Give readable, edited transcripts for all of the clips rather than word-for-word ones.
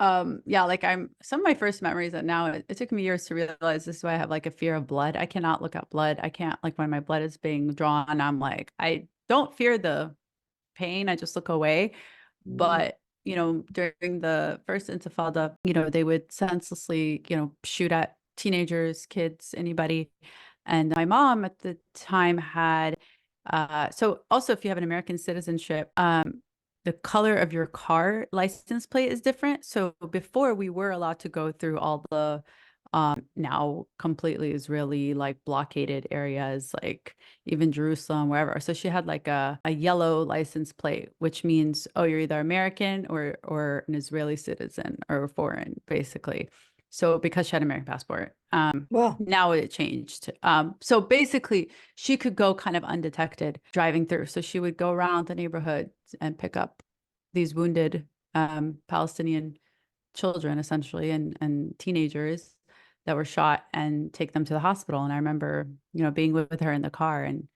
Yeah, like some of my first memories that now it took me years to realize this is why I have like a fear of blood. I cannot look at blood. I can't, like, when my blood is being drawn, I'm like, I don't fear the pain. I just look away. Mm. But, during the first intifada, they would senselessly, shoot at teenagers, kids, anybody. And my mom at the time had, so also if you have an American citizenship, the color of your car license plate is different. So before we were allowed to go through all the now completely Israeli like blockaded areas, like even Jerusalem, wherever. So she had like a yellow license plate, which means, oh, you're either American or an Israeli citizen or foreign, basically. So because she had an American passport, Well, now it changed. So basically she could go kind of undetected driving through. So she would go around the neighborhood and pick up these wounded Palestinian children essentially and teenagers that were shot and take them to the hospital. And I remember, being with her in the car, and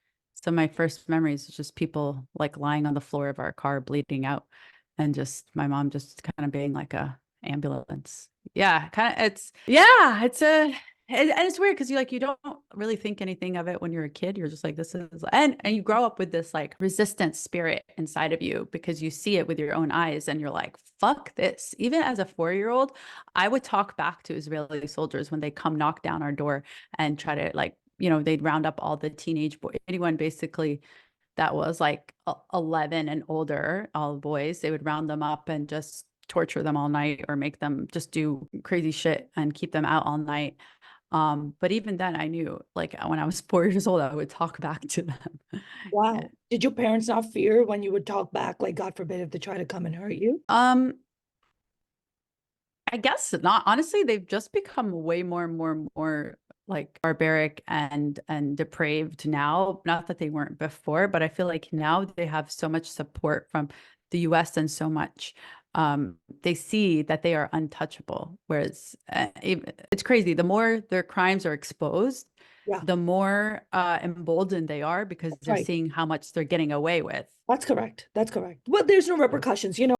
some of my first memories is just people like lying on the floor of our car bleeding out, and just my mom just kind of being like a ambulance. Yeah, kind of and it's weird because you don't really think anything of it when you're a kid. You're just like, this is, and you grow up with this like resistance spirit inside of you because you see it with your own eyes and you're like, fuck this. Even as a 4-year-old, I would talk back to Israeli soldiers when they come knock down our door and try to, like, they'd round up all the teenage boy, anyone basically that was like 11 and older, all boys. They would round them up and just torture them all night or make them just do crazy shit and keep them out all night. But even then I knew, like, when I was 4 years old, I would talk back to them. Yeah. wow. Did your parents not fear when you would talk back, like God forbid if they try to come and hurt you? Um, I guess not. Honestly, they've just become way more like barbaric and depraved now. Not that they weren't before, but I feel like now they have so much support from the US and so much they see that they are untouchable. Whereas it's crazy. The more their crimes are exposed, Yeah, the more emboldened they are because that's they're right. seeing how much they're getting away with. That's correct. That's correct. Well, there's no repercussions,